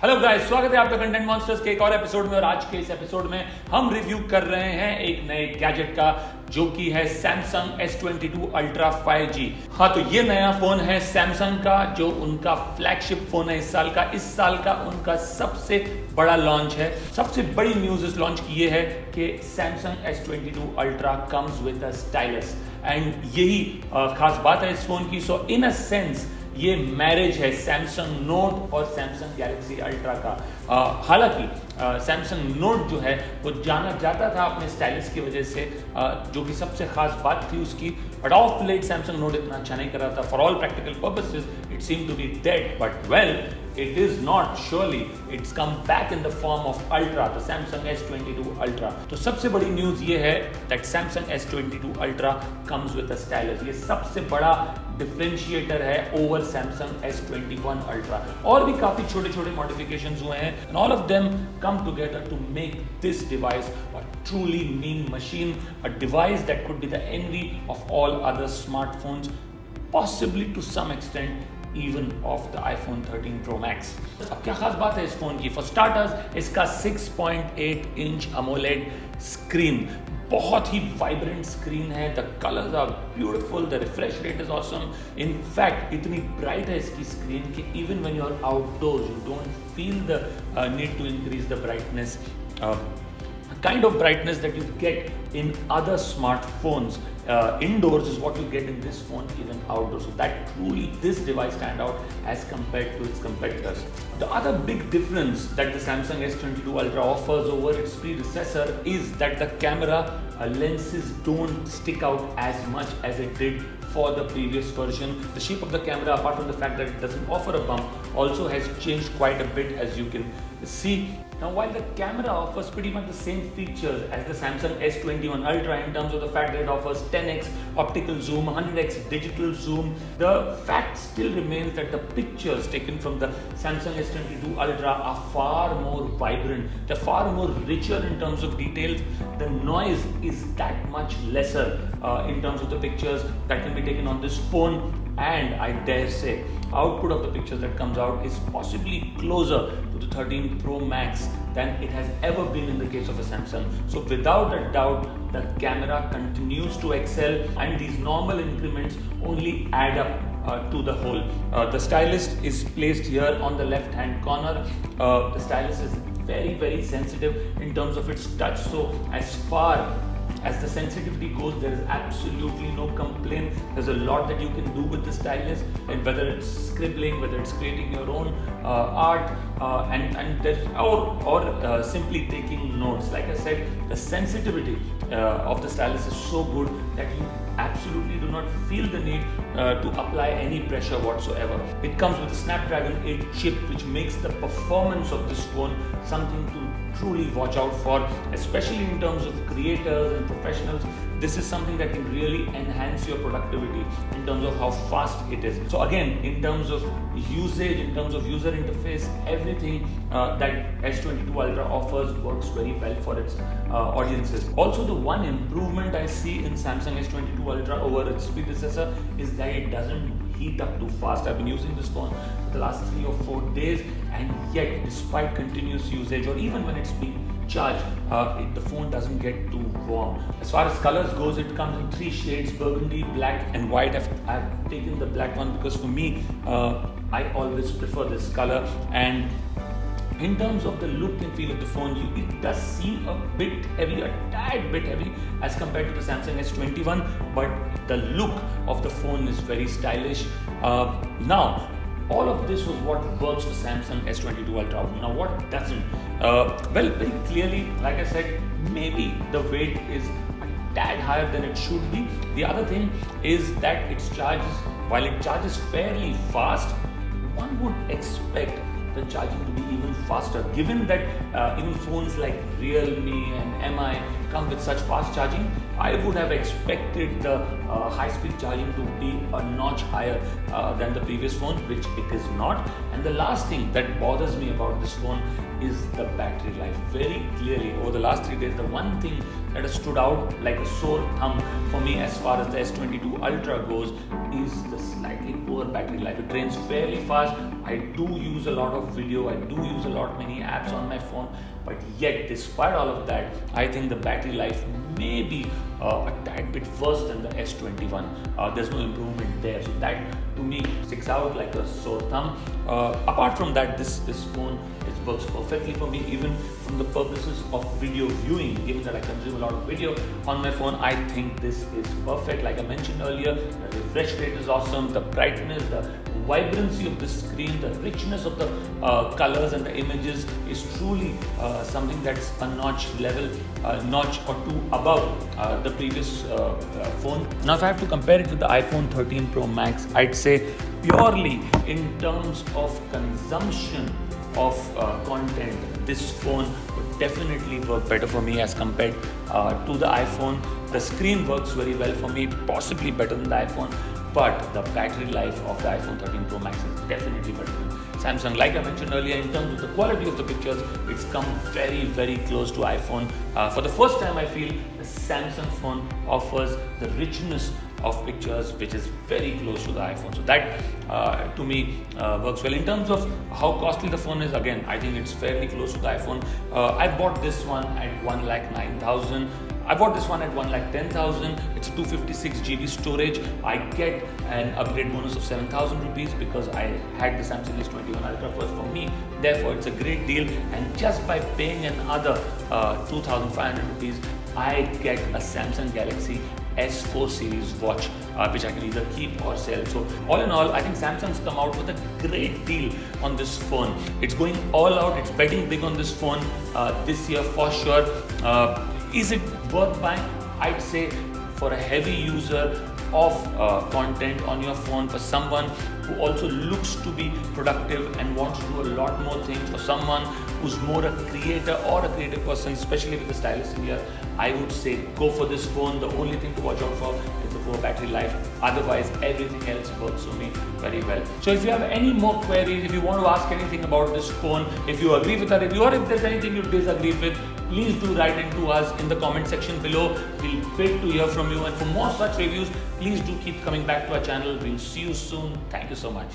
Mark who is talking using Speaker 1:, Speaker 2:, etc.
Speaker 1: Hello guys, स्वागत है आपका कंटेंट मॉन्स्टर्स के एक और एपिसोड में। और आज के इस एपिसोड में हम रिव्यू कर रहे हैं एक नए गैजेट का, जो कि है Samsung S22 Ultra 5G। हाँ, तो ये नया फोन है Samsung का, जो उनका फ्लैगशिप फोन है इस साल का। इस साल का उनका सबसे बड़ा लॉन्च है। सबसे बड़ी न्यूज इस लॉन्च की ये है कि Samsung S22 Ultra comes with a Stylus, and यही खास बात है इस फोन की। सो इन अ सेंस ये मैरिज है सैमसंग नोट और सैमसंग गैलेक्सी अल्ट्रा का। हालांकि सैमसंग नोट जो है वो जाना जाता था अपने स्टाइलिस की वजह से, जो कि सबसे खास बात थी उसकी। But of late Samsung Note इतना अच्छा नहीं कर रहा था। For all practical purposes it seem to be dead, but well it is not, surely it's come back in the form of Ultra, the Samsung S22 Ultra। तो सबसे बड़ी news ये है that Samsung S22 Ultra comes with a Stylus। ये सबसे बड़ा differentiator है over Samsung S21 Ultra। और भी काफी छोटे छोटे मॉडिफिकेशंस हुए हैं, and all of them come together to make this device a truly mean machine, a device that could be the envy of all other smartphones, possibly to some extent even of the iPhone 13 Pro Max। अब क्या खास बात है इस phone की? For starters इसका 6.8 inch AMOLED screen, बहुत ही वाइब्रेंट स्क्रीन है। The colours are beautiful, the refresh rate is awesome. In fact इतनी ब्राइट है इसकी स्क्रीन कि even when you are outdoors you don't feel the need to increase the brightness, kind of brightness that you get in other smartphones indoors is what you get in this phone even outdoors. So that truly this device stand out as compared to its competitors. The other big difference that the Samsung S22 Ultra offers over its predecessor is that the camera lenses don't stick out as much as it did for the previous version. The shape of the camera, apart from the fact that it doesn't offer a bump, also has changed quite a bit, as you can see. Now, while the camera offers pretty much the same features as the Samsung S21 Ultra in terms of the fact that it offers 10x optical zoom, 100x digital zoom, the fact still remains that the pictures taken from the Samsung S22 Ultra are far more vibrant. They're far more richer in terms of details. The noise is that much lesser in terms of the pictures that can be taken on this phone. And I dare say, output of the pictures that comes out is possibly closer to the 13 Pro Max than it has ever been in the case of a Samsung. So without a doubt, the camera continues to excel, and these normal increments only add up to the whole. The stylus is placed here on the left hand corner. The stylus is very sensitive in terms of its touch. So as far as the sensitivity goes, there is absolutely no complaint. There's a lot that you can do with the stylus, and whether it's scribbling, whether it's creating your own art, and there's or simply taking notes. Like I said, the sensitivity of the stylus is so good that you absolutely do not feel the need to apply any pressure whatsoever. It comes with a Snapdragon 8 chip, which makes the performance of this phone something to truly watch out for, especially in terms of creators and professionals. This is something that can really enhance your productivity in terms of how fast it is. So again, in terms of usage, in terms of user interface, everything that S22 Ultra offers works very well for its audiences. Also, the one improvement I see in Samsung S22 Ultra over its predecessor is that it doesn't heat up too fast. I've been using this phone for the last 3 or 4 days, and yet despite continuous usage, or even when it's being charged, the phone doesn't get too warm. As far as colors goes, it comes in 3 shades: burgundy, black and white. I've taken the black one because for me, I always prefer this color. And in terms of the look and feel of the phone, it does seem a bit heavy, a tad bit heavy as compared to the Samsung S21, but the look of the phone is very stylish. Now, all of this was what works for Samsung S22 Ultra. Now, what doesn't? Well, very clearly, like I said, maybe the weight is a tad higher than it should be. The other thing is that while it charges fairly fast, one would expect the charging to be even faster, given that even phones like Realme and MI come with such fast charging. I would have expected the high-speed charging to be a notch higher than the previous phone, which it is not. And the last thing that bothers me about this phone is the battery life. Very clearly, over the last 3 days, the one thing that has stood out like a sore thumb for me as far as the S22 Ultra goes is the slightly poor battery life. It drains fairly fast. I do use a lot of video, I do use a lot many apps on my phone, but yet despite all of that, I think the battery life may be a tad bit worse than the S21. There's no improvement there, so that to me sticks out like a sore thumb. Apart from that, this phone works perfectly for me, even from the purposes of video viewing. Given that I consume a lot of video on my phone, I think this is perfect. Like I mentioned earlier, the refresh rate is awesome, the brightness, the vibrancy of the screen, the richness of the colors and the images is truly something that's a notch or two above the previous phone. Now if I have to compare it with the iPhone 13 Pro Max, I'd say purely in terms of consumption of content, this phone would definitely work better for me as compared to the iPhone. The screen works very well for me, possibly better than the iPhone, but the battery life of the iPhone 13 Pro Max is definitely better than Samsung. Like I mentioned earlier, in terms of the quality of the pictures, it's come very, very close to iPhone. For the first time, I feel the Samsung phone offers the richness of pictures which is very close to the iPhone. So that to me works well. In terms of how costly the phone is, again, I think it's fairly close to the iPhone. I bought this one at 1,09,000. I bought this one at 1,10,000. It's a 256 GB storage. I get an upgrade bonus of 7,000 rupees because I had the Samsung S21 Ultra first for me. Therefore, it's a great deal. And just by paying another 2,500 rupees, I get a Samsung Galaxy S4 series watch, which I can either keep or sell. So all in all, I think Samsung's come out with a great deal on this phone. It's going all out. It's betting big on this phone this year for sure. Is it worth buying? I'd say for a heavy user of content on your phone, for someone who also looks to be productive and wants to do a lot more things, for someone who's more a creator or a creative person, especially with the Stylus in here, I would say go for this phone. The only thing to watch out for is the poor battery life. Otherwise, everything else works for me very well. So if you have any more queries, if you want to ask anything about this phone, if you agree with our review or if there's anything you disagree with, please do write it to us in the comment section below. We'll wait to hear from you, and for more such reviews, please do keep coming back to our channel. We'll see you soon. Thank you so much.